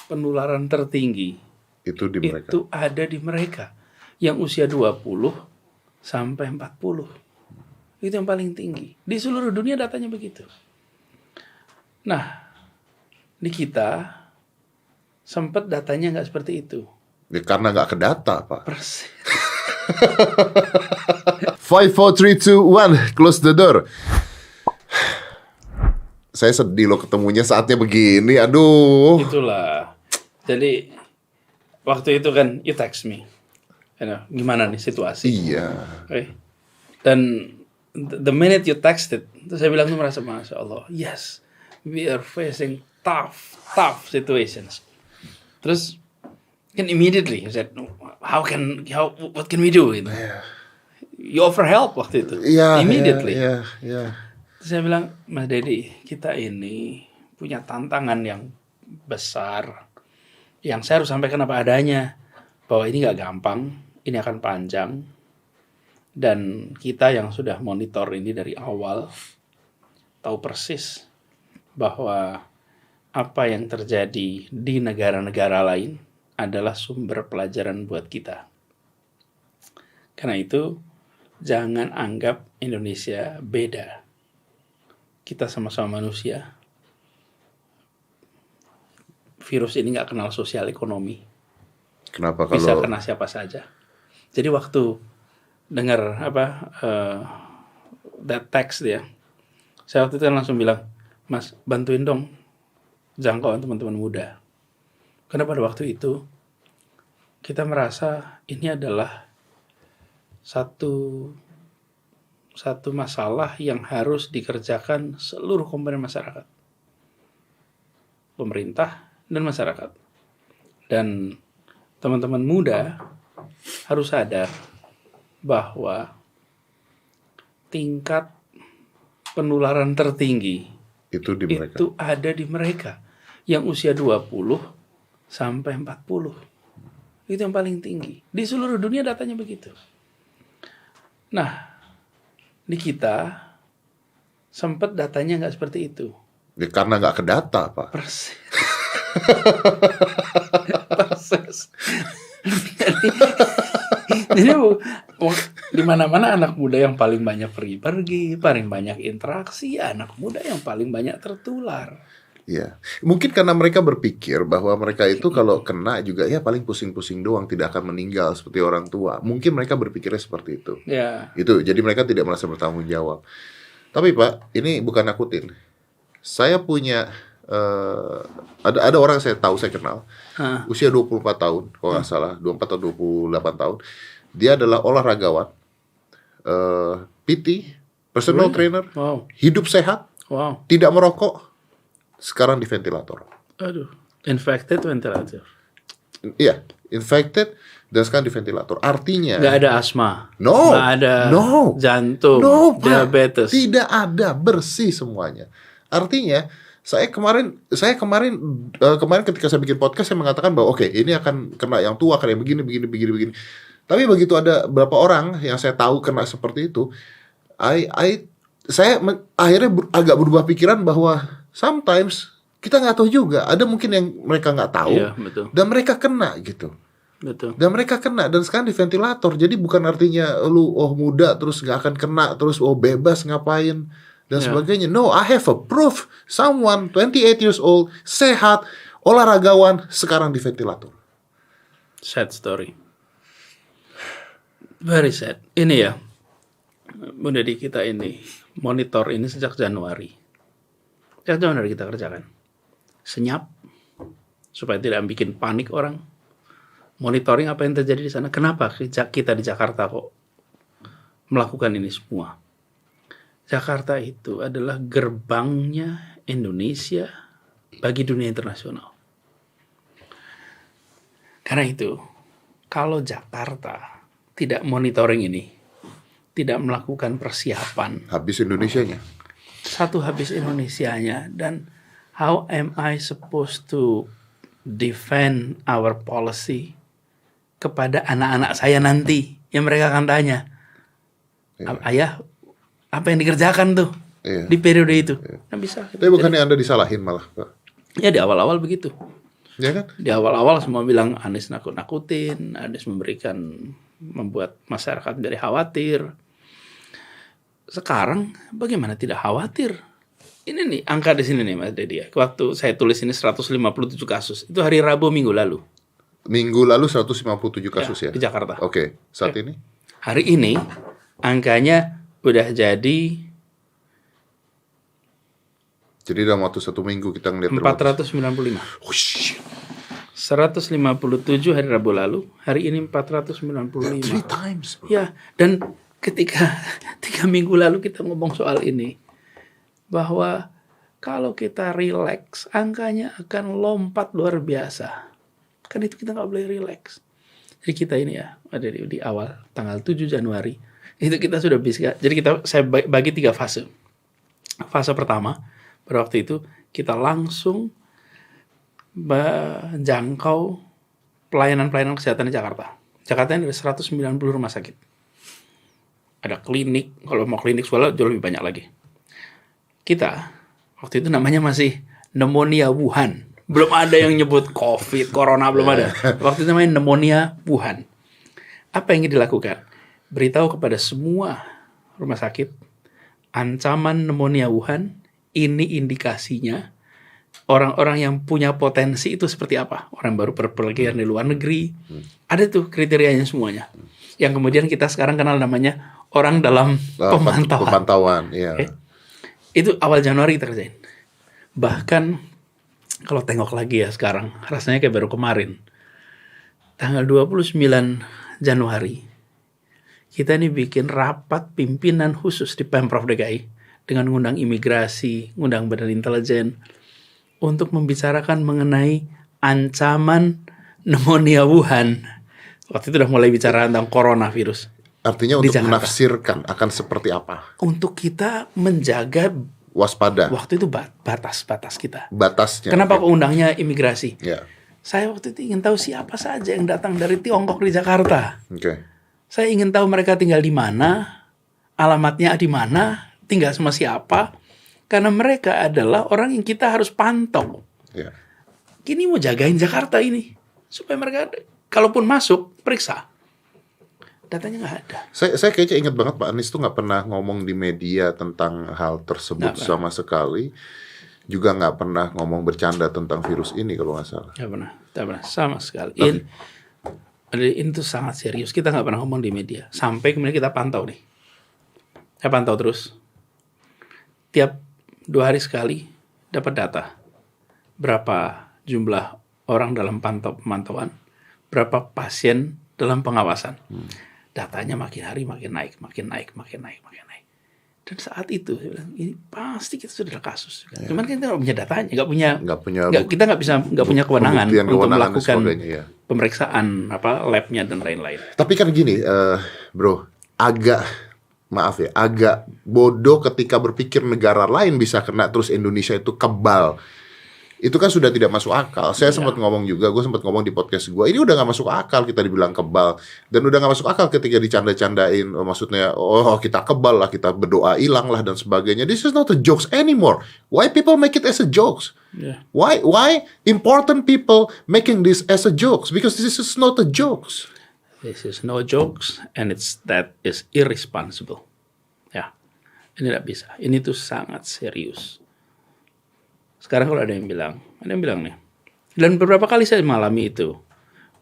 penularan tertinggi Itu di mereka. itu ada di mereka yang usia 20 sampai 40. Itu yang paling tinggi. Di seluruh dunia datanya begitu. Nah, di kita sempat datanya nggak seperti itu. Ya, karena nggak ke data, Pak. Persis. 5, 4, 3, 2, 1, close the door. Saya sedih loh ketemunya saatnya begini. Aduh. Itulah. Jadi waktu itu kan you text me. Gimana nih situasi? Iya. Okay. Dan the minute you texted, terus saya bilang tuh merasa Masya Allah, yes, we are facing tough situations. Terus kan immediately you said, what can we do? Gitu. You offer help waktu itu. Immediately. Iya. Terus saya bilang, Mas Dedi, kita ini punya tantangan yang besar, yang saya harus sampaikan apa adanya, bahwa ini nggak gampang, ini akan panjang, dan kita yang sudah monitor ini dari awal tahu persis bahwa apa yang terjadi di negara-negara lain adalah sumber pelajaran buat kita. Karena itu, jangan anggap Indonesia beda. Kita sama-sama manusia. Virus ini nggak kenal sosial ekonomi. Kenapa Bisa kalau kena siapa saja. Jadi waktu dengar that text dia, saya waktu itu langsung bilang, Mas, bantuin dong jangkauan teman-teman muda. Karena pada waktu itu kita merasa ini adalah satu masalah yang harus dikerjakan seluruh komponen masyarakat, pemerintah dan masyarakat. Dan teman-teman muda harus sadar bahwa tingkat penularan tertinggi itu di mereka. itu ada di mereka yang usia 20 sampai 40. Itu yang paling tinggi. Di seluruh dunia datanya begitu. Nah, di kita sempat datanya nggak seperti itu. Ya, karena nggak ke data, Pak. Persis. Jadi di mana-mana anak muda yang paling banyak pergi-pergi, paling banyak interaksi, anak muda yang paling banyak tertular. Iya, mungkin karena mereka berpikir bahwa mereka itu kalau kena juga ya paling pusing-pusing doang, tidak akan meninggal seperti orang tua. Mungkin mereka berpikirnya seperti itu. Ya. Itu, jadi mereka tidak merasa bertanggung jawab. Tapi Pak, ini bukan nakutin. Saya punya ada orang saya tahu, saya kenal. Usia 24 tahun, kalau nggak salah, 24 atau 28 tahun. Dia adalah olahragawan, PT, personal trainer, hidup sehat, tidak merokok. Sekarang di ventilator. Aduh, infected ventilator. Iya, infected dan sekarang di ventilator. Artinya nggak ada asma, nggak ada jantung, diabetes. Tidak ada, bersih semuanya. Artinya saya kemarin ketika saya bikin podcast saya mengatakan bahwa oke, ini akan kena yang tua, kena yang begini. Tapi begitu ada beberapa orang yang saya tahu kena seperti itu, saya akhirnya agak berubah pikiran bahwa sometimes kita nggak tahu juga. Ada mungkin yang mereka nggak tahu, iya, dan mereka kena gitu. Betul. Dan mereka kena, dan sekarang di ventilator. Jadi bukan artinya lu muda terus nggak akan kena, terus bebas ngapain dan sebagainya. No, I have a proof. Someone 28 years old, sehat, olahragawan, sekarang di ventilator. Sad story. Very sad. Ini ya, Bunda di kita ini monitor ini sejak Januari. Sejak Januari kita kerjakan. Senyap, supaya tidak bikin panik orang. Monitoring apa yang terjadi di sana. Kenapa kita di Jakarta kok melakukan ini semua? Jakarta itu adalah gerbangnya Indonesia bagi dunia internasional. Karena itu, kalau Jakarta tidak monitoring ini, tidak melakukan persiapan, habis Indonesianya. habis Indonesianya. Dan how am I supposed to defend our policy kepada anak-anak saya nanti yang mereka akan tanya, ayah apa yang dikerjakan tuh di periode itu? Nggak bisa. Tapi bukannya Anda disalahin malah, Pak? Ya di awal-awal begitu. Ya kan? Di awal-awal semua bilang Anies nakut-nakutin, Anies membuat masyarakat menjadi khawatir. Sekarang bagaimana tidak khawatir? Ini nih angka di sini nih Mas Dedi ya. Waktu saya tulis ini 157 kasus. Itu hari Rabu minggu lalu. Minggu lalu 157 kasus ya? Di Jakarta. Oke. Saat ini? Hari ini angkanya udah jadi dalam waktu 1 minggu kita ngeliat 495. 157 hari Rabu lalu, hari ini 495. 3 times. Bro. Ya, dan ketika 3 minggu lalu kita ngomong soal ini, bahwa kalau kita relax, angkanya akan lompat luar biasa. Kan itu kita nggak boleh relax. Jadi kita ini ya, ada di awal, tanggal 7 Januari, itu kita sudah bisa, jadi saya bagi 3 fase. Fase pertama, pada waktu itu kita langsung menjangkau pelayanan-pelayanan kesehatan di Jakarta. Jakarta ini ada 190 rumah sakit. Ada klinik, kalau mau klinik swasta jauh lebih banyak lagi. Kita, waktu itu namanya masih pneumonia Wuhan. Belum ada yang nyebut COVID, corona belum ada. Waktu itu namanya pneumonia Wuhan. Apa yang dilakukan? Beritahu kepada semua rumah sakit, ancaman pneumonia Wuhan, ini indikasinya orang-orang yang punya potensi itu seperti apa. Orang baru berpergian di luar negeri. Ada tuh kriterianya semuanya. Yang kemudian kita sekarang kenal namanya orang dalam pemantauan. Pemantauan, iya. Okay? Itu awal Januari kita kerjain. Bahkan kalau tengok lagi ya sekarang, rasanya kayak baru kemarin. Tanggal 29 Januari, kita ini bikin rapat pimpinan khusus di Pemprov DKI dengan ngundang imigrasi, ngundang badan intelijen, untuk membicarakan mengenai ancaman pneumonia Wuhan. Waktu itu udah mulai bicara tentang coronavirus. Artinya untuk menafsirkan akan seperti apa? Untuk kita menjaga waspada. Waktu itu batas kita. Batasnya. Kenapa kok undangnya imigrasi? Yeah. Saya waktu itu ingin tahu siapa saja yang datang dari Tiongkok di Jakarta. Okay. Saya ingin tahu mereka tinggal di mana, alamatnya di mana, tinggal sama siapa. Karena mereka adalah orang yang kita harus pantau. Yeah. Kini mau jagain Jakarta ini. Supaya mereka, kalaupun masuk, periksa. Datanya nggak ada. Saya kayaknya ingat banget Pak Anies tuh nggak pernah ngomong di media tentang hal tersebut sama sekali. Juga nggak pernah ngomong bercanda tentang virus ini kalau nggak salah. Nggak pernah sama sekali. Ini tuh sangat serius. Kita nggak pernah ngomong di media. Sampai kemudian kita pantau nih. Saya pantau terus. Tiap 2 hari sekali dapat data. Berapa jumlah orang dalam pemantauan. Berapa pasien dalam pengawasan. Datanya makin hari makin naik. Dan saat itu saya bilang, ini pasti kita sudah ada kasus. Ya. Cuman kita nggak punya datanya, kita nggak punya kewenangan untuk melakukan pemeriksaan labnya dan lain-lain. Tapi kan gini, bro, agak bodoh ketika berpikir negara lain bisa kena terus Indonesia itu kebal. Itu kan sudah tidak masuk akal. Saya sempat ngomong juga, gue sempat ngomong di podcast gue, ini udah gak masuk akal kita dibilang kebal. Dan udah gak masuk akal ketika dicanda-candain, maksudnya, kita kebal lah, kita berdoa hilang lah, dan sebagainya. This is not a jokes anymore. Why people make it as a jokes? Yeah. Why important people making this as a jokes? Because this is not a jokes. This is no jokes, and that is irresponsible. Ya, ini tidak bisa. Ini tuh sangat serius. Sekarang kalau ada yang bilang nih, dan beberapa kali saya mengalami itu,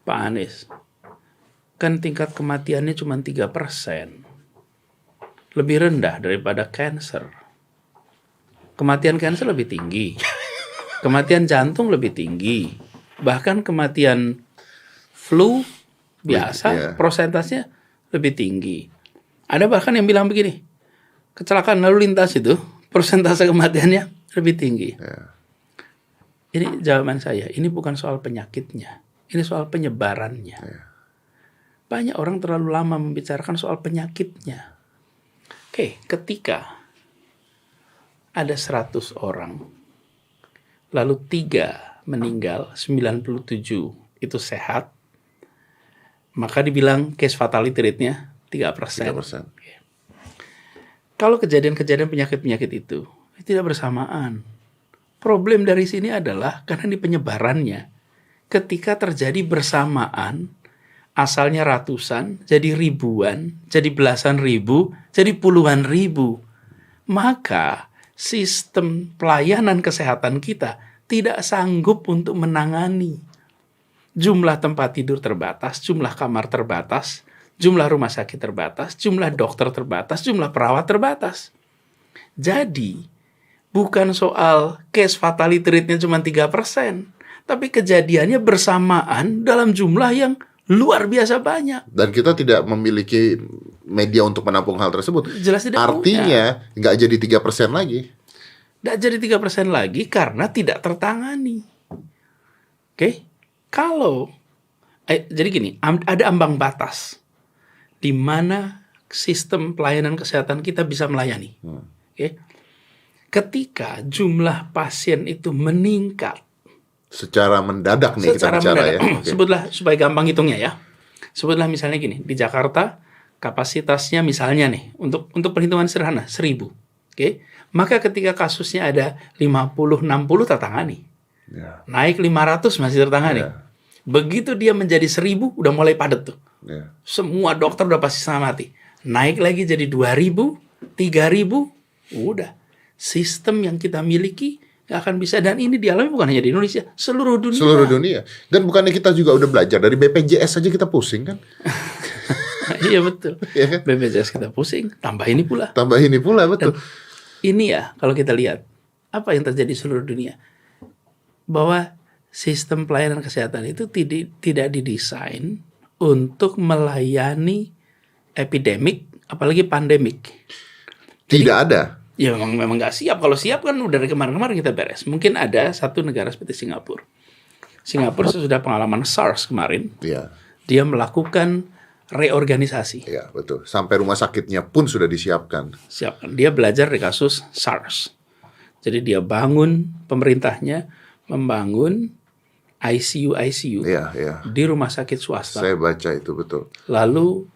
Pak Anies, kan tingkat kematiannya cuma 3%. Lebih rendah daripada cancer. Kematian cancer lebih tinggi. Kematian jantung lebih tinggi. Bahkan kematian flu biasa, prosentasenya lebih tinggi. Ada bahkan yang bilang begini, kecelakaan lalu lintas itu, persentase kematiannya lebih tinggi. Ini jawaban saya. Ini bukan soal penyakitnya. Ini soal penyebarannya. Banyak orang terlalu lama membicarakan soal penyakitnya. Oke, ketika ada 100 orang, lalu 3 meninggal, 97 itu sehat, maka dibilang case fatality rate-nya 3%. Kalau kejadian-kejadian penyakit-penyakit itu tidak bersamaan. Problem dari sini adalah karena ini penyebarannya. ketika terjadi bersamaan, asalnya ratusan, jadi ribuan, jadi belasan ribu, jadi puluhan ribu. Maka sistem pelayanan kesehatan kita tidak sanggup untuk menangani. Jumlah tempat tidur terbatas, jumlah kamar terbatas, jumlah rumah sakit terbatas, jumlah dokter terbatas, jumlah perawat terbatas. Jadi, bukan soal case fatality rate-nya cuma 3%, tapi kejadiannya bersamaan dalam jumlah yang luar biasa banyak. Dan kita tidak memiliki media untuk menampung hal tersebut. Jelas tidak Artinya nggak jadi 3% lagi. Nggak jadi 3% lagi karena tidak tertangani. Oke? Kalau jadi gini, ada ambang batas di mana sistem pelayanan kesehatan kita bisa melayani. Oke? Ketika jumlah pasien itu meningkat Secara mendadak nih kita bicara ya. Okay. Sebutlah supaya gampang hitungnya ya. Sebutlah misalnya gini, di Jakarta kapasitasnya misalnya nih untuk perhitungan sederhana 1.000. Oke. Maka ketika kasusnya ada 50 60 tertangani. Yeah. Naik 500 masih tertangani. Yeah. Begitu dia menjadi 1.000 udah mulai padat tuh. Yeah. Semua dokter udah pasti setengah mati. Naik lagi jadi 2.000, 3.000, udah. Sistem yang kita miliki gak akan bisa, dan ini dialami bukan hanya di Indonesia, seluruh dunia. Seluruh dunia. Dan bukannya kita juga udah belajar dari BPJS aja kita pusing kan? Iya betul. Ya kan? BPJS kita pusing, tambah ini pula. Tambah ini pula, betul. Dan ini ya, kalau kita lihat apa yang terjadi di seluruh dunia, bahwa sistem pelayanan kesehatan itu tidak didesain untuk melayani epidemik, apalagi pandemik. Tidak ada. Ya memang nggak siap. Kalau siap kan udah dari kemarin-kemarin kita beres. Mungkin ada satu negara seperti Singapura. Singapura sesudah pengalaman SARS kemarin, Iya. dia melakukan reorganisasi. Iya, betul. Sampai rumah sakitnya pun sudah disiapkan. Siapkan. Dia belajar dari kasus SARS. Jadi dia bangun, pemerintahnya membangun ICU Iya, iya. di rumah sakit swasta. Saya baca itu, betul. Lalu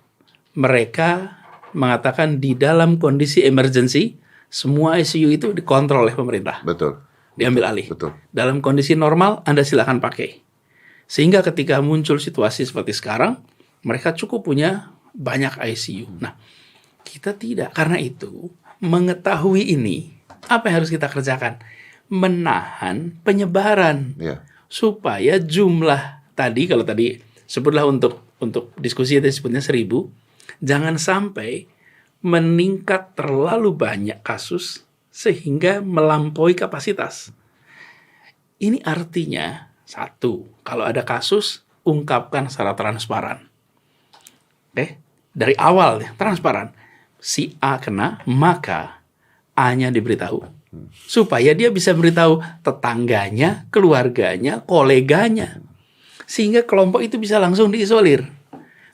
mereka mengatakan di dalam kondisi emergency, semua ICU itu dikontrol oleh pemerintah. Betul. Diambil alih. Betul. Dalam kondisi normal, Anda silakan pakai. Sehingga ketika muncul situasi seperti sekarang, mereka cukup punya banyak ICU. Nah, kita tidak. Karena itu, mengetahui ini, apa yang harus kita kerjakan? Menahan penyebaran. Iya. Supaya jumlah tadi, kalau tadi sebutlah untuk diskusi itu sebutnya 1.000, jangan sampai meningkat terlalu banyak kasus sehingga melampaui kapasitas. Ini artinya, satu, kalau ada kasus, ungkapkan secara transparan. Oke? Dari awal, transparan. Si A kena, maka A-nya diberitahu. Supaya dia bisa beritahu tetangganya, keluarganya, koleganya. Sehingga kelompok itu bisa langsung diisolir.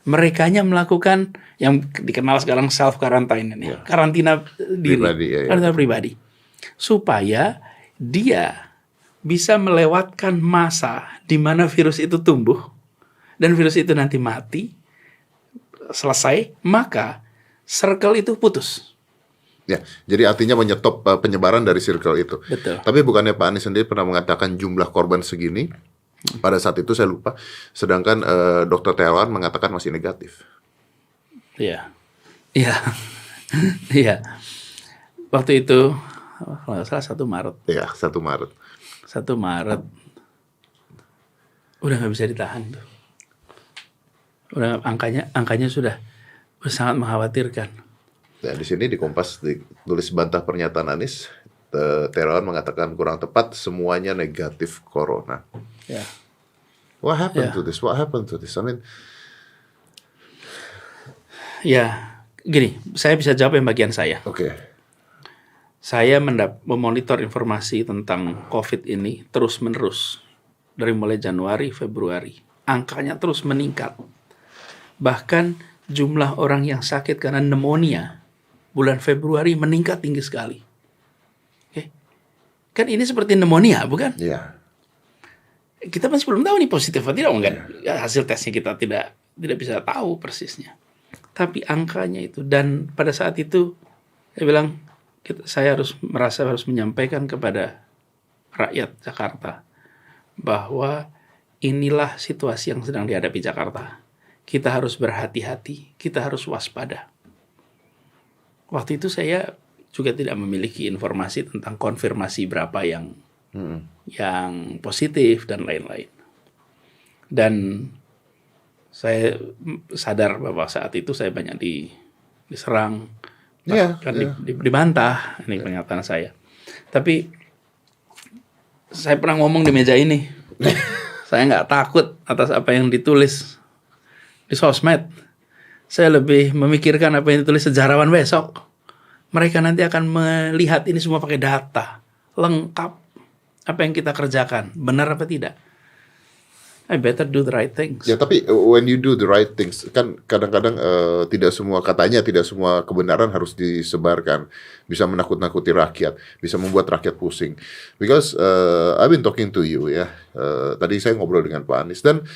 Merekanya melakukan yang dikenal sekarang self quarantine ini, karantina diri, karantina pribadi, supaya dia bisa melewatkan masa di mana virus itu tumbuh dan virus itu nanti mati, selesai, maka circle itu putus. Ya, jadi artinya menyetop penyebaran dari circle itu. Betul. Tapi bukannya Pak Anies sendiri pernah mengatakan jumlah korban segini? Pada saat itu saya lupa. Sedangkan Dr. Terawan mengatakan masih negatif. Iya, iya, iya. Waktu itu, kalau nggak salah 1 Maret. Iya, 1 Maret. 1 Maret, udah nggak bisa ditahan tuh. Udah angkanya sudah sangat mengkhawatirkan. Ya, di sini di Kompas ditulis bantah pernyataan Anies. Terawan mengatakan kurang tepat, semuanya negatif corona. Ya. What happened to this? What happened to this? I mean, ya, gini, saya bisa jawab yang bagian saya. Oke. Saya memonitor informasi tentang COVID ini terus-menerus dari mulai Januari, Februari. Angkanya terus meningkat. Bahkan jumlah orang yang sakit karena pneumonia bulan Februari meningkat tinggi sekali. Kan ini seperti pneumonia, bukan? Iya. Kita masih belum tahu nih positif atau tidak, enggak. Ya, hasil tesnya kita tidak bisa tahu persisnya. Tapi angkanya itu, dan pada saat itu saya bilang saya harus menyampaikan kepada rakyat Jakarta bahwa inilah situasi yang sedang dihadapi Jakarta. Kita harus berhati-hati, kita harus waspada. Waktu itu saya juga tidak memiliki informasi tentang konfirmasi berapa yang positif dan lain-lain. Dan saya sadar bahwa saat itu saya banyak diserang, dibantah, ini pernyataan saya. Tapi saya pernah ngomong di meja ini, saya nggak takut atas apa yang ditulis di sosmed. Saya lebih memikirkan apa yang ditulis sejarawan besok. Mereka nanti akan melihat ini semua pakai data lengkap, apa yang kita kerjakan benar apa tidak. I better do the right things. Ya, tapi when you do the right things, kan kadang-kadang tidak semua kebenaran harus disebarkan. Bisa menakut-nakuti rakyat, bisa membuat rakyat pusing. Because I've been talking to you ya. Tadi saya ngobrol dengan Pak Anies dan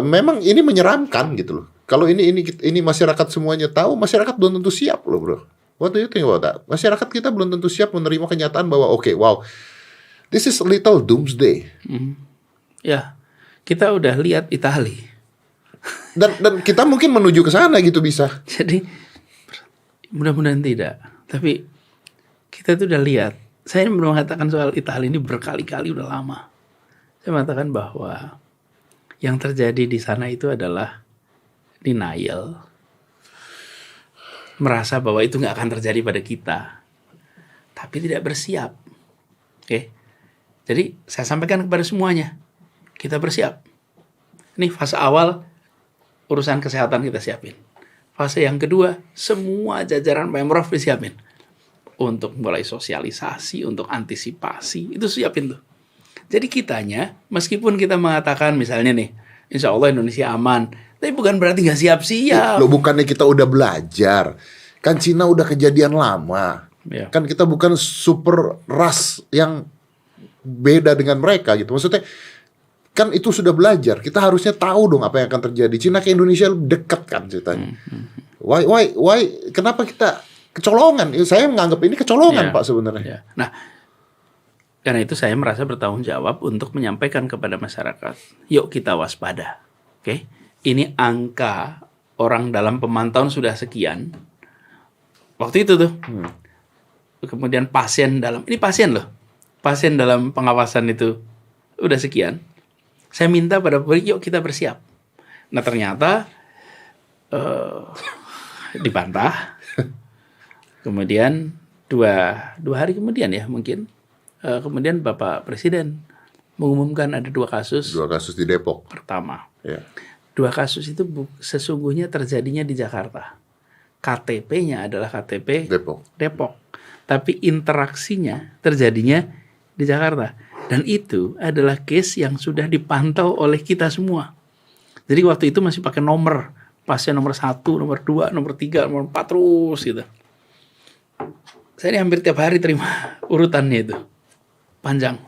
memang ini menyeramkan gitu loh. Kalau ini masyarakat semuanya tahu, masyarakat belum tentu siap loh, bro. What do you think about that? Masyarakat kita belum tentu siap menerima kenyataan bahwa wow, this is a little doomsday. Ya, kita udah lihat Itali. Dan kita mungkin menuju ke sana gitu bisa. Jadi mudah-mudahan tidak. Tapi kita tuh udah lihat. Saya belum mengatakan soal Itali ini berkali-kali udah lama. Saya mengatakan bahwa yang terjadi di sana itu adalah denial. Merasa bahwa itu nggak akan terjadi pada kita. Tapi tidak bersiap. Oke. Jadi saya sampaikan kepada semuanya. Kita bersiap. Ini fase awal, urusan kesehatan kita siapin. Fase yang kedua, semua jajaran Pemprov disiapin. Untuk mulai sosialisasi, untuk antisipasi, itu siapin tuh. Jadi kitanya, meskipun kita mengatakan misalnya nih, insya Allah Indonesia aman, tapi bukan berarti nggak siap-siap. Loh, bukannya kita udah belajar. Kan Cina udah kejadian lama. Ya. Kan kita bukan super ras yang beda dengan mereka gitu. Maksudnya, kan itu sudah belajar. Kita harusnya tahu dong apa yang akan terjadi. Cina ke Indonesia dekat kan ceritanya. Why? Kenapa kita kecolongan? Saya menganggap ini kecolongan, Pak, sebenarnya. Ya. Nah, karena itu saya merasa bertanggung jawab untuk menyampaikan kepada masyarakat. Yuk kita waspada. Oke? Ini angka orang dalam pemantauan sudah sekian. Waktu itu tuh. Kemudian pasien dalam, ini pasien loh. Pasien dalam pengawasan itu udah sekian. Saya minta pada publik, yuk kita bersiap. Nah ternyata dibantah. Kemudian dua hari kemudian ya mungkin, kemudian Bapak Presiden mengumumkan ada 2 kasus. 2 kasus di Depok. Pertama. Ya. 2 kasus itu sesungguhnya terjadinya di Jakarta. KTP-nya adalah KTP Depok. Tapi interaksinya terjadinya di Jakarta. Dan itu adalah case yang sudah dipantau oleh kita semua. Jadi waktu itu masih pakai nomor. Pasien nomor 1, nomor 2, nomor 3, nomor 4 terus gitu. Saya ini hampir tiap hari terima urutannya itu. Panjang.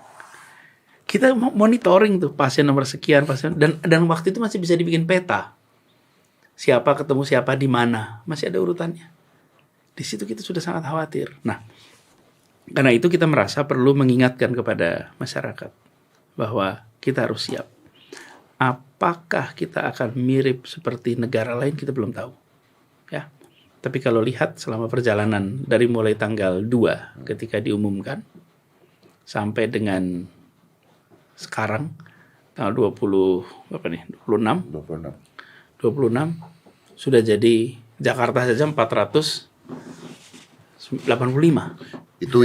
Kita monitoring tuh pasien nomor sekian, pasien dan waktu itu masih bisa dibikin peta. Siapa ketemu siapa di mana, masih ada urutannya. Di situ kita sudah sangat khawatir. Nah, karena itu kita merasa perlu mengingatkan kepada masyarakat bahwa kita harus siap. Apakah kita akan mirip seperti negara lain, kita belum tahu. Ya. Tapi kalau lihat selama perjalanan dari mulai tanggal 2 ketika diumumkan sampai dengan sekarang tanggal 26 sudah jadi Jakarta saja 485. Itu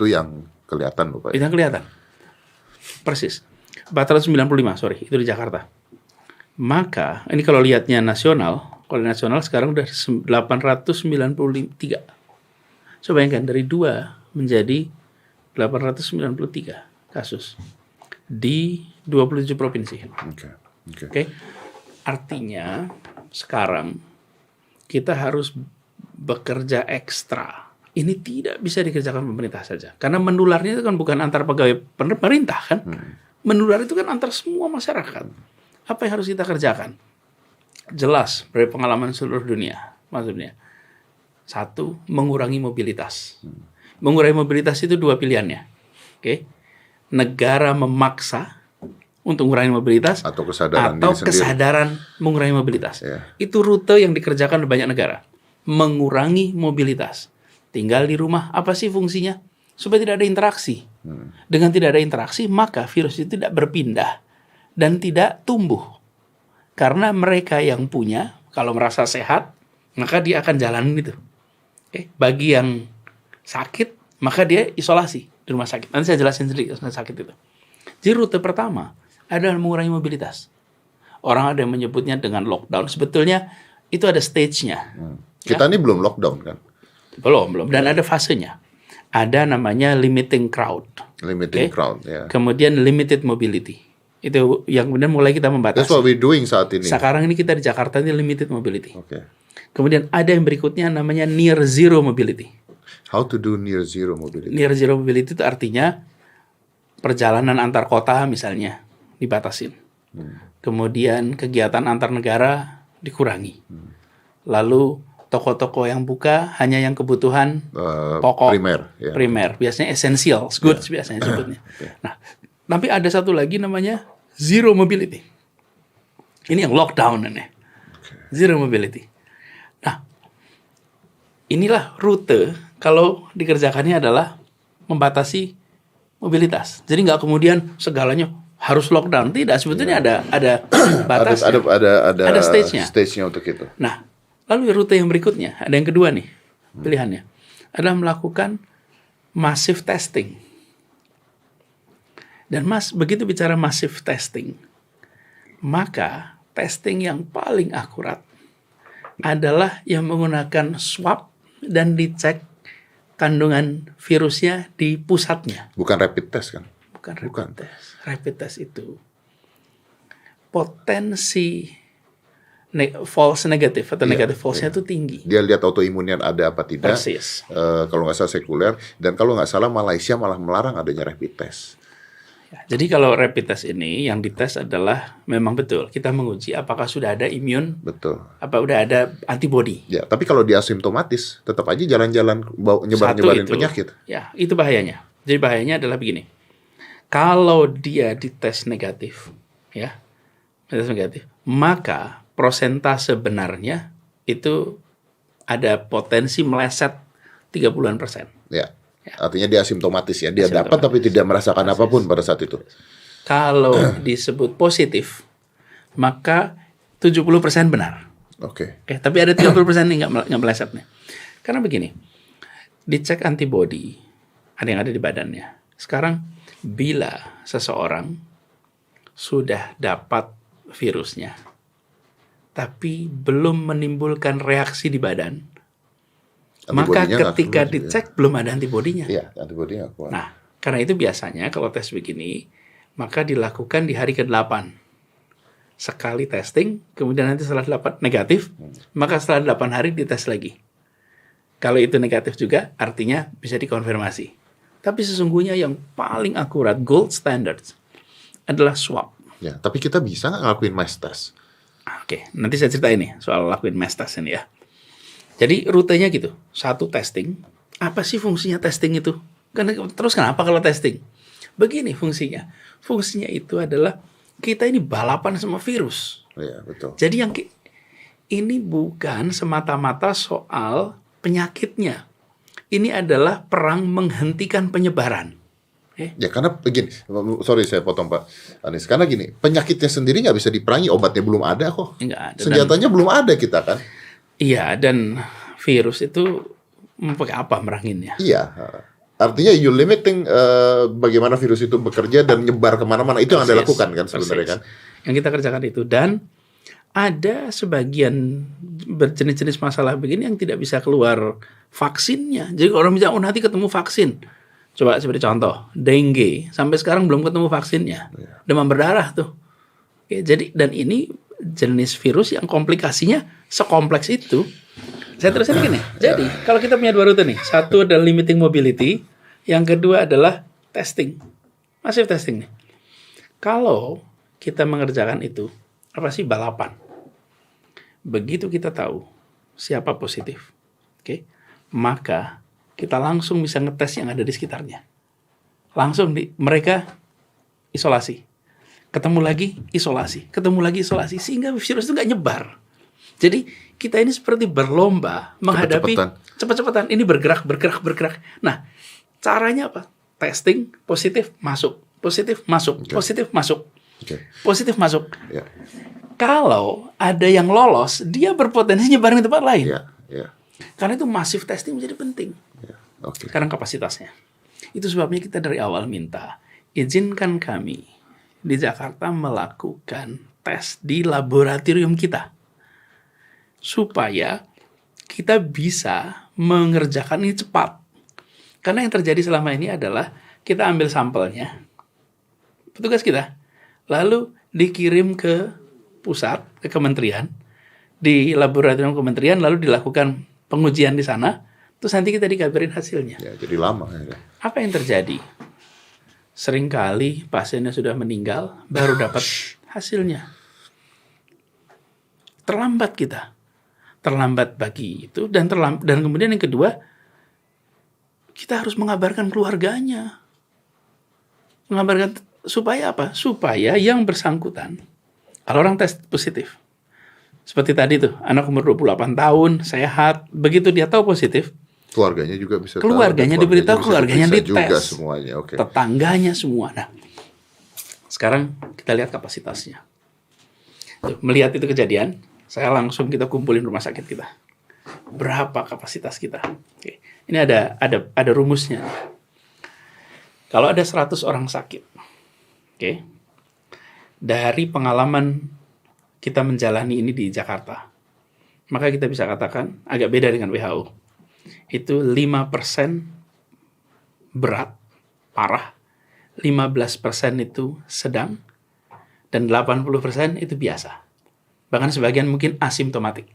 yang kelihatan loh, Pak. Itu yang kelihatan. Persis. 495, itu di Jakarta. Maka, ini kalau lihatnya nasional, kalau nasional sekarang udah 893. Coba bayangkan, dari 2 menjadi 893 kasus. Di 27 provinsi. Oke. Artinya, sekarang kita harus bekerja ekstra. Ini tidak bisa dikerjakan pemerintah saja. Karena menularnya itu kan bukan antar pegawai pemerintah kan. Menular itu kan antar semua masyarakat. Apa yang harus kita kerjakan? Jelas dari pengalaman seluruh dunia. Maksudnya, 1, mengurangi mobilitas. Mengurangi mobilitas itu 2 pilihannya. Oke. Negara memaksa untuk mengurangi mobilitas atau kesadaran atau diri sendiri. kesadaran mengurangi mobilitas. Ya. Itu rute yang dikerjakan di banyak negara. Mengurangi mobilitas. Tinggal di rumah, apa sih fungsinya? Supaya tidak ada interaksi. Dengan tidak ada interaksi, maka virus itu tidak berpindah dan tidak tumbuh. Karena mereka yang punya, kalau merasa sehat, maka dia akan jalanin itu. Bagi yang sakit, maka dia isolasi di rumah sakit. Nanti saya jelasin sendiri sakit itu. Jadi rute pertama adalah mengurangi mobilitas. Orang ada yang menyebutnya dengan lockdown. Sebetulnya itu ada stage-nya. Kita ini belum lockdown kan? Belum. Dan ada fasenya. Ada namanya limiting crowd. Limiting crowd, ya. Kemudian limited mobility. Itu yang kemudian mulai kita membatasi. That's what we're doing saat ini. Sekarang ini kita di Jakarta ini limited mobility. Oke. Kemudian ada yang berikutnya namanya near zero mobility. How to do near zero mobility? Near zero mobility itu artinya perjalanan antar kota misalnya dibatasin. Kemudian kegiatan antar negara dikurangi. Lalu toko-toko yang buka hanya yang kebutuhan pokok primer. Biasanya essentials goods biasanya sebutnya. Nah, tapi ada satu lagi namanya zero mobility. Ini yang lockdown ini. Zero mobility. Nah, inilah rute kalau dikerjakannya adalah membatasi mobilitas. Jadi nggak kemudian segalanya harus lockdown. Tidak, sebetulnya ada batasnya. Ada stage-nya. Stage-nya untuk itu. Nah, lalu rute yang berikutnya, ada yang kedua nih pilihannya, adalah melakukan massive testing. Dan begitu bicara massive testing, maka testing yang paling akurat adalah yang menggunakan swab dan dicek kandungan virusnya di pusatnya. Bukan rapid test kan? Bukan rapid test. Rapid test itu potensi false negative atau negative false-nya itu tinggi. Dia lihat autoimunnya ada apa tidak. Persis. Kalau nggak salah sekuler. Dan kalau nggak salah Malaysia malah melarang adanya rapid test. Ya, jadi kalau rapid test ini yang dites adalah memang betul kita menguji apakah sudah ada imun, betul, apa udah ada antibody. Ya, tapi kalau dia asimptomatis, tetap aja jalan-jalan nyebarin penyakit. Ya, itu bahayanya. Jadi bahayanya adalah begini. Kalau dia dites negatif, ya, dites negatif, maka prosentase benarnya itu ada potensi meleset 30-an%. Ya. Artinya dia asimptomatis ya. Dia dapat tapi tidak merasakan apapun pada saat itu. Kalau disebut positif, maka 70% benar. Oke. Tapi ada 30% yang nggak meleset nih. Karena begini, dicek antibody, ada yang ada di badannya. Sekarang, bila seseorang sudah dapat virusnya, tapi belum menimbulkan reaksi di badan, maka ketika dicek belum ada antibodinya. Iya, antibodinya kuat. Nah, karena itu biasanya kalau tes begini, maka dilakukan di hari ke-8. Sekali testing, kemudian nanti setelah 8 negatif, maka setelah 8 hari dites lagi. Kalau itu negatif juga, artinya bisa dikonfirmasi. Tapi sesungguhnya yang paling akurat, gold standard, adalah swab. Ya, tapi kita bisa nggak ngelakuin mass test? Oke, nanti saya cerita ini soal lakuin mass test ini ya. Jadi rutenya gitu, satu testing. Apa sih fungsinya testing itu? Terus kenapa kalau testing? Begini fungsinya. Fungsinya itu adalah kita ini balapan sama virus. Iya, betul. Jadi yang ini bukan semata-mata soal penyakitnya. Ini adalah perang menghentikan penyebaran. Ya karena begini, sorry saya potong Pak Anies. Karena gini, penyakitnya sendiri nggak bisa diperangi, obatnya belum ada kok. Nggak ada. Senjatanya belum ada kita kan. Iya, dan virus itu pakai apa meranginnya? Iya, artinya you limiting bagaimana virus itu bekerja dan nyebar kemana-mana. Itu yang Anda lakukan kan sebenarnya kan? Yang kita kerjakan itu. Dan ada sebagian berjenis-jenis masalah begini yang tidak bisa keluar vaksinnya. Jadi orang bilang, oh nanti ketemu vaksin. Coba seperti contoh, dengue. Sampai sekarang belum ketemu vaksinnya. Demam berdarah tuh. Oke, jadi, dan ini jenis virus yang komplikasinya sekompleks itu. Saya terusin gini. Jadi, kalau kita punya dua rute nih. Satu adalah limiting mobility. Yang kedua adalah testing. Massive testing nih. Kalau kita mengerjakan itu, apa sih balapan? Begitu kita tahu siapa positif, maka kita langsung bisa ngetes yang ada di sekitarnya. Langsung mereka isolasi. ketemu lagi isolasi, sehingga virus itu nggak nyebar. Jadi kita ini seperti berlomba menghadapi cepat-cepatan. Ini bergerak. Nah, caranya apa? Testing, positif, masuk. Positif, masuk. Okay. Positif, masuk. Okay. Positif, masuk. Yeah. Kalau ada yang lolos, dia berpotensi nyebarin di tempat lain. Yeah. Karena itu masif testing menjadi penting. Yeah. Okay. Sekarang kapasitasnya. Itu sebabnya kita dari awal minta, izinkan kami di Jakarta melakukan tes di laboratorium kita. Supaya kita bisa mengerjakan ini cepat. Karena yang terjadi selama ini adalah kita ambil sampelnya, petugas kita, lalu dikirim ke pusat, ke kementerian, di laboratorium kementerian, lalu dilakukan pengujian di sana, terus nanti kita dikabarin hasilnya. Ya, jadi lama. Ya. Apa yang terjadi? Seringkali pasiennya sudah meninggal, baru dapat hasilnya. Terlambat kita. Terlambat bagi itu, dan kemudian yang kedua, kita harus mengabarkan keluarganya. Mengabarkan supaya apa? Supaya yang bersangkutan, kalau orang tes positif, seperti tadi tuh, anak umur 28 tahun, sehat, begitu dia tahu positif, keluarganya juga bisa keluarganya diberitahu, keluarganya dites, juga semuanya. Okay. Tetangganya semua. Nah, sekarang kita lihat kapasitasnya. Tuh, melihat itu kejadian, saya langsung kita kumpulin rumah sakit kita. Berapa kapasitas kita? Oke. Ini ada rumusnya. Kalau ada 100 orang sakit, oke, dari pengalaman kita menjalani ini di Jakarta, maka kita bisa katakan agak beda dengan WHO. Itu 5% berat, parah, 15% itu sedang, dan 80% itu biasa. Bahkan sebagian mungkin asimptomatik.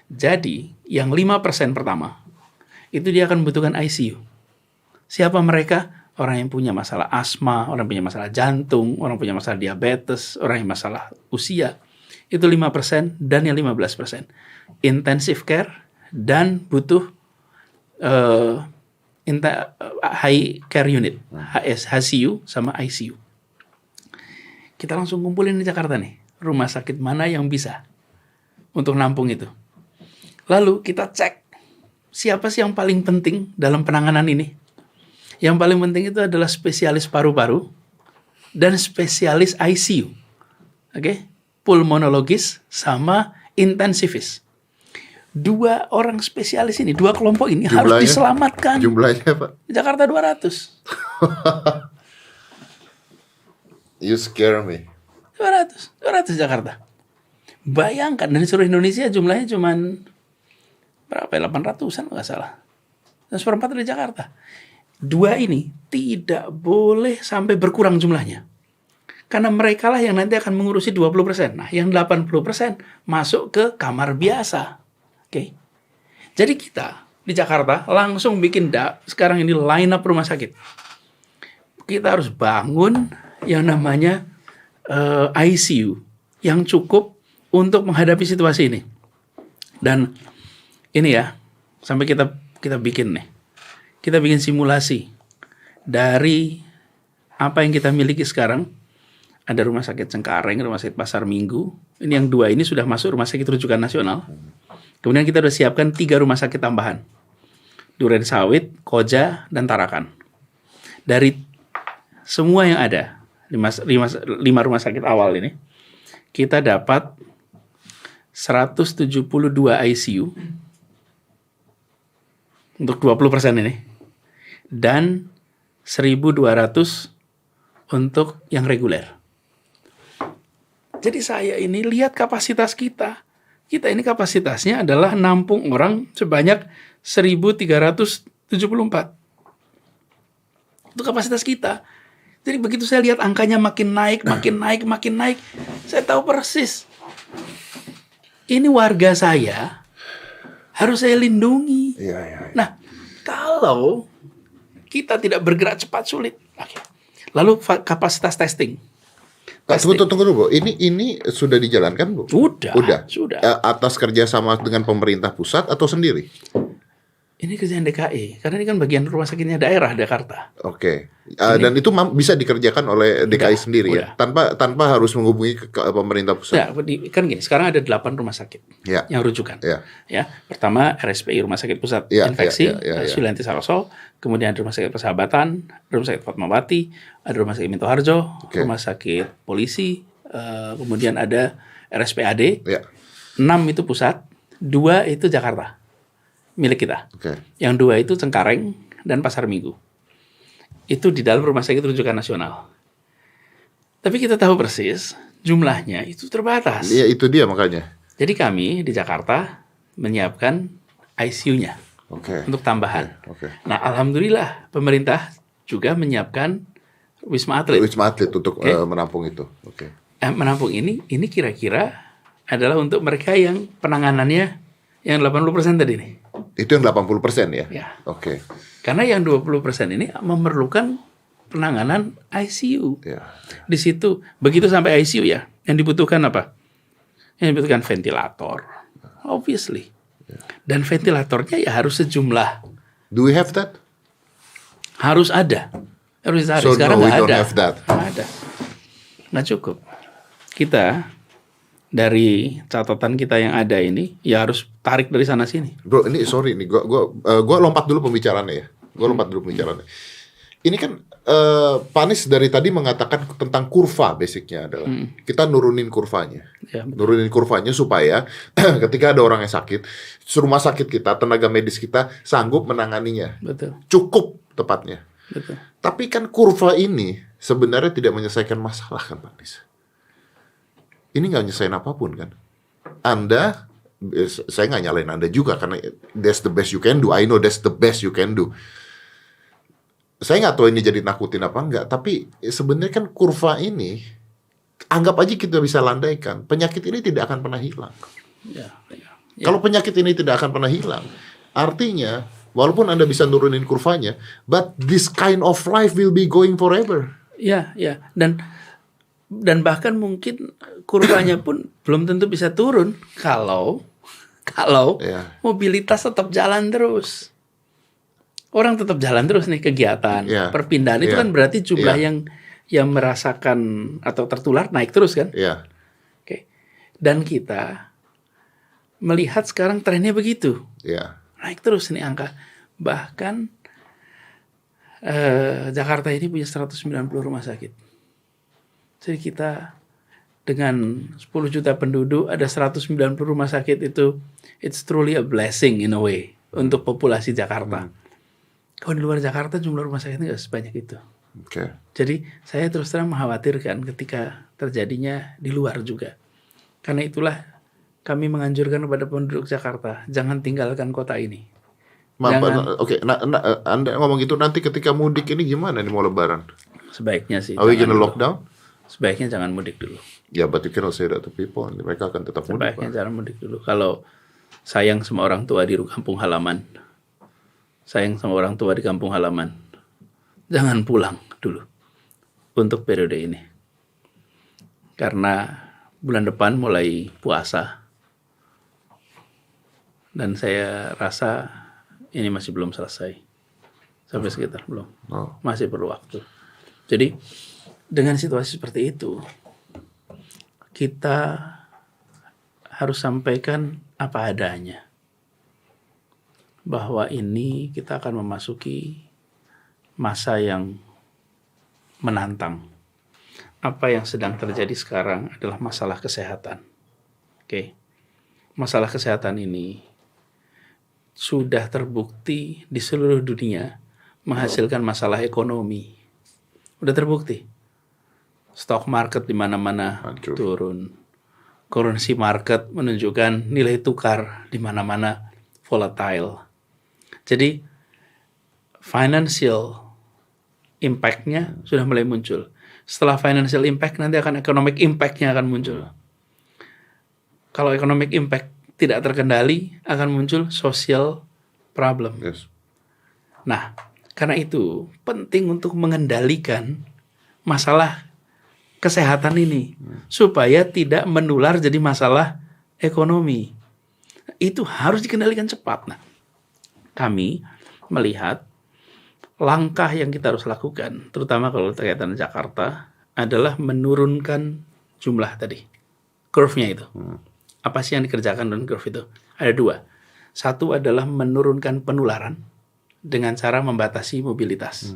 Jadi, yang 5% pertama, itu dia akan membutuhkan ICU. Siapa mereka? Orang yang punya masalah asma, orang yang punya masalah jantung, orang yang punya masalah diabetes, orang yang masalah usia. Itu 5% dan yang 15%. Intensive care dan butuh high care unit, HCU sama ICU. Kita langsung kumpulin di Jakarta nih, rumah sakit mana yang bisa untuk nampung itu. Lalu kita cek siapa sih yang paling penting dalam penanganan ini. Yang paling penting itu adalah spesialis paru-paru dan spesialis ICU. Oke? Pulmonologis sama intensivis. 2 orang spesialis ini, 2 kelompok ini harus diselamatkan. Jumlahnya, Pak? Jakarta 200. You scare me. 200 Jakarta. Bayangkan, dari seluruh Indonesia jumlahnya cuma berapa ya? 800-an nggak salah. Dan 1/4 dari Jakarta. 2 ini tidak boleh sampai berkurang jumlahnya. Karena mereka lah yang nanti akan mengurusi 20%. Nah, yang 80% masuk ke kamar biasa. Oke. Jadi kita di Jakarta langsung bikin sekarang ini line up rumah sakit. Kita harus bangun yang namanya ICU yang cukup untuk menghadapi situasi ini. Dan ini ya, sampai kita bikin nih. Kita bikin simulasi dari apa yang kita miliki sekarang. Ada rumah sakit Cengkareng, rumah sakit Pasar Minggu. Ini yang 2 ini sudah masuk rumah sakit rujukan nasional. Kemudian kita sudah siapkan 3 rumah sakit tambahan. Duren Sawit, Koja, dan Tarakan. Dari semua yang ada, 5 rumah sakit awal ini, kita dapat 172 ICU untuk 20% ini, dan 1.200 untuk yang reguler. Jadi saya ini lihat kapasitas kita. Kita ini kapasitasnya adalah nampung orang sebanyak 1.374. Itu kapasitas kita. Jadi begitu saya lihat angkanya makin naik, saya tahu persis. Ini warga saya harus saya lindungi. Iya. Nah, kalau kita tidak bergerak cepat, sulit. Oke. Lalu kapasitas testing. Tunggu dulu, Bu. Ini sudah dijalankan, Bu? Sudah. Atas kerjasama dengan pemerintah pusat atau sendiri? Ini kerjaan DKI, karena ini kan bagian rumah sakitnya daerah Jakarta. Oke. Dan itu bisa dikerjakan oleh DKI sendiri udah. ya, tanpa harus menghubungi ke pemerintah pusat. Ya, kan gini, sekarang ada 8 rumah sakit yang rujukan. Ya, pertama RSPI Rumah Sakit Pusat Infeksi, Sulianti Saroso, kemudian ada Rumah Sakit Persahabatan, Rumah Sakit Fatmawati, ada Rumah Sakit Minto Harjo, Rumah Sakit Polisi, kemudian ada RSPAD. 6 itu pusat, 2 itu Jakarta. Milik kita. Yang 2 itu Cengkareng dan Pasar Minggu. Itu di dalam rumah sakit rujukan nasional. Tapi kita tahu persis jumlahnya itu terbatas. Iya, itu dia makanya. Jadi kami di Jakarta menyiapkan ICU-nya untuk tambahan. Nah, alhamdulillah pemerintah juga menyiapkan Wisma Atlet. Wisma Atlet untuk menampung itu. Menampung ini kira-kira adalah untuk mereka yang penanganannya yang 80% tadi nih. Itu yang 80% ya? Karena yang 20% ini memerlukan penanganan ICU. Di situ, begitu sampai ICU ya, yang dibutuhkan apa? Yang dibutuhkan ventilator. Obviously. Dan ventilatornya ya harus sejumlah. Do we have that? Harus ada. Harus ada. So sekarang nggak ada. Nggak ada. Nggak cukup. Kita dari catatan kita yang ada ini ya harus tarik dari sana sini. Bro, ini sorry nih, gua lompat dulu pembicaraannya ya. Ini kan Pak Anies dari tadi mengatakan tentang kurva, basicnya adalah kita nurunin kurvanya, nurunin kurvanya supaya ketika ada orang yang sakit, rumah sakit kita, tenaga medis kita sanggup menanganinya. Cukup tepatnya. Tapi kan kurva ini sebenarnya tidak menyelesaikan masalah kan Pak Anies. Ini nggak nyelesain apapun kan. Anda, saya nggak nyalain Anda juga karena that's the best you can do. I know that's the best you can do. Saya nggak tahu ini jadi nakutin apa enggak, tapi sebenarnya kan kurva ini anggap aja kita bisa landaikan. Penyakit ini tidak akan pernah hilang. Kalau penyakit ini tidak akan pernah hilang, artinya walaupun Anda bisa nurunin kurvanya, but this kind of life will be going forever. Dan bahkan mungkin kurvanya pun belum tentu bisa turun kalau mobilitas tetap jalan terus. Orang tetap jalan terus nih kegiatan, perpindahan itu kan berarti jumlah yang merasakan atau tertular naik terus kan? Dan kita melihat sekarang trennya begitu. Naik terus nih angka. Bahkan Jakarta ini punya 190 rumah sakit. Jadi kita dengan 10 juta penduduk ada 190 rumah sakit itu it's truly a blessing in a way untuk populasi Jakarta. Kalau di luar Jakarta jumlah rumah sakitnya nggak sebanyak itu. Jadi saya terus terang mengkhawatirkan ketika terjadinya di luar juga. Karena itulah kami menganjurkan kepada penduduk Jakarta jangan tinggalkan kota ini. Anda ngomong gitu nanti ketika mudik ini gimana nih mau Lebaran? Sebaiknya sih. Are we gonna lockdown? Sebaiknya jangan mudik dulu. Ya, but you cannot say that to people. Mereka akan tetap mudik. Sebaiknya jangan mudik dulu. Kalau sayang sama orang tua di kampung halaman, sayang sama orang tua di kampung halaman, jangan pulang dulu untuk periode ini. Karena bulan depan mulai puasa. Dan saya rasa ini masih belum selesai. Sampai sekitar belum. Masih perlu waktu. Jadi dengan situasi seperti itu, kita harus sampaikan apa adanya. Bahwa ini kita akan memasuki masa yang menantang. Apa yang sedang terjadi sekarang adalah masalah kesehatan. Masalah kesehatan ini sudah terbukti di seluruh dunia menghasilkan masalah ekonomi. Udah terbukti. Stock market di mana-mana turun. Currency market menunjukkan nilai tukar di mana-mana volatile. Jadi financial impact-nya sudah mulai muncul. Setelah financial impact nanti akan economic impact-nya akan muncul. Kalau economic impact tidak terkendali akan muncul social problem. Nah, karena itu penting untuk mengendalikan masalah kesehatan ini supaya tidak menular jadi masalah ekonomi. Itu harus dikendalikan cepat. Nah, kami melihat langkah yang kita harus lakukan, terutama kalau terkaitan Jakarta, adalah menurunkan jumlah tadi, curve-nya itu. Apa sih yang dikerjakan dengan curve itu? Ada dua. Satu adalah menurunkan penularan dengan cara membatasi mobilitas.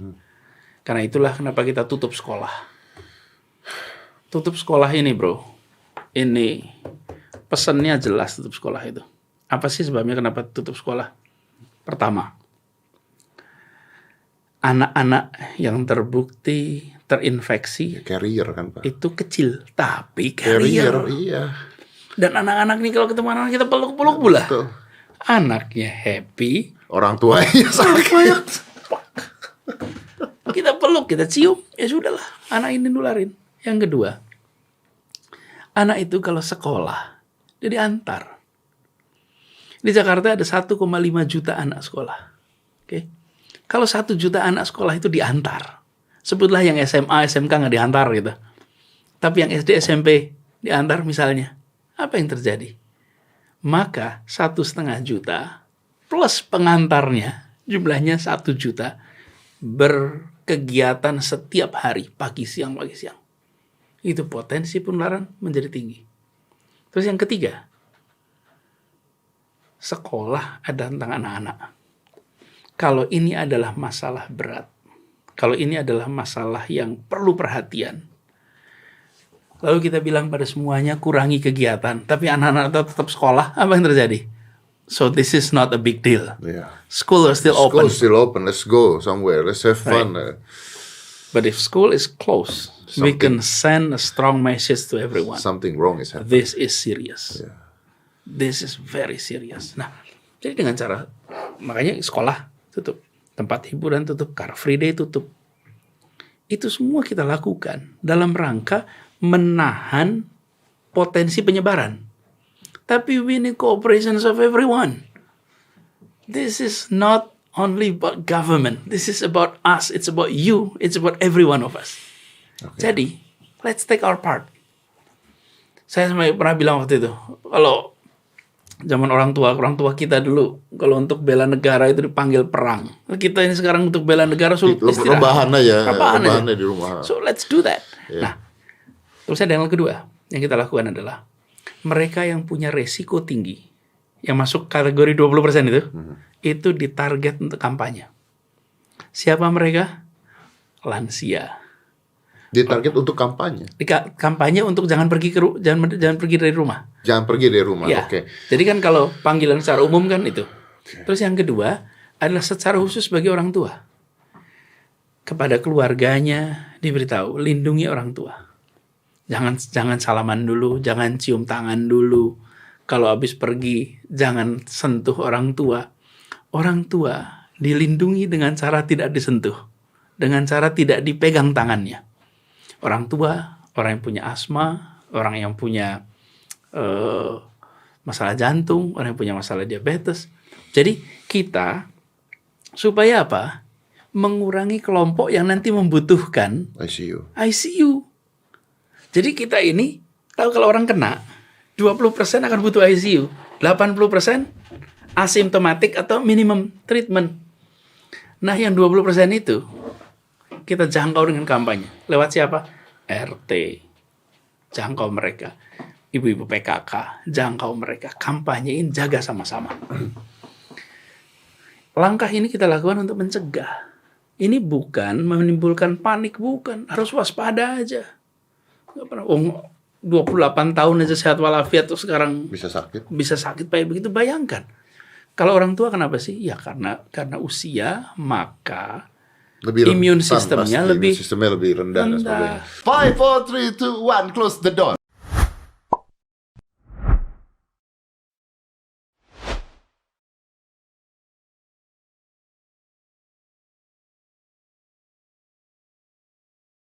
Karena itulah kenapa kita tutup sekolah. Tutup sekolah ini, bro, ini pesannya jelas tutup sekolah itu. Apa sih sebabnya kenapa tutup sekolah? Pertama, anak-anak yang terbukti terinfeksi Carrier kan Pak. itu kecil, tapi carrier. Iya. Dan anak-anak nih kalau ketemu anak kita peluk-peluk pula. Betul. Anaknya happy, Orang tuanya sakit. kita peluk, kita cium, ya sudahlah, anak ini nularin. Yang kedua, anak itu kalau sekolah, dia diantar. Di Jakarta ada 1,5 juta anak sekolah. Oke. Kalau 1 juta anak sekolah itu diantar, sebutlah yang SMA, SMK nggak diantar gitu. Tapi yang SD, SMP diantar misalnya, apa yang terjadi? Maka 1,5 juta plus pengantarnya, jumlahnya 1 juta, berkegiatan setiap hari, pagi siang. Itu potensi penularan menjadi tinggi. Terus yang ketiga, sekolah ada tentang anak-anak. Kalau ini adalah masalah berat, kalau ini adalah masalah yang perlu perhatian, lalu kita bilang pada semuanya kurangi kegiatan, tapi anak-anak tetap sekolah, apa yang terjadi? So this is not a big deal. Yeah. School is still open. School still open. Let's go somewhere. Let's have fun. But if school is closed, we can send a strong message to everyone. Something wrong is happening. This is serious. Yeah. This is very serious. Nah, jadi dengan cara, makanya sekolah tutup, tempat hiburan tutup, Car Free Day tutup. Itu semua kita lakukan dalam rangka menahan potensi penyebaran. Tapi we need cooperation of everyone. This is not only about government. This is about us. It's about you. It's about every one of us. Okay. Jadi, let's take our part. Saya pernah bilang waktu itu, kalau zaman orang tua kita dulu, kalau untuk bela negara itu dipanggil perang. Kita ini sekarang untuk bela negara sulit istirahat. Rebahan aja di rumah. So let's do that. Yeah. Nah, terus ada yang kedua yang kita lakukan adalah mereka yang punya resiko tinggi, yang masuk kategori 20% itu ditarget untuk kampanye. Siapa mereka? Lansia. Ditarget untuk kampanye. Kampanye untuk jangan pergi dari rumah. Jangan pergi dari rumah. Ya. Oke. Jadi kan kalau panggilan secara umum kan itu. Terus yang kedua adalah secara khusus bagi orang tua. Kepada keluarganya diberitahu, lindungi orang tua. Jangan salaman dulu, jangan cium tangan dulu. Kalau habis pergi, jangan sentuh orang tua. Orang tua dilindungi dengan cara tidak disentuh, dengan cara tidak dipegang tangannya. Orang tua, orang yang punya asma, orang yang punya masalah jantung, orang yang punya masalah diabetes. Jadi kita supaya apa? Mengurangi kelompok yang nanti membutuhkan ICU. Jadi kita ini tahu kalau orang kena 20% akan butuh ICU, 80% asimptomatik atau minimum treatment. Nah, yang 20% itu kita jangkau dengan kampanye. Lewat siapa? RT. Jangkau mereka. Ibu-ibu PKK, jangkau mereka. Kampanyein, jaga sama-sama. Langkah ini kita lakukan untuk mencegah. Ini bukan menimbulkan panik, bukan. Harus waspada aja. Gak pernah. 28 tahun aja sehat walafiat, terus sekarang bisa sakit kayak begitu. Bayangkan. Kalau orang tua kenapa sih? Ya karena usia, maka immune sistemnya lebih rendah. 5, 4, 3, 2, 1, close the door.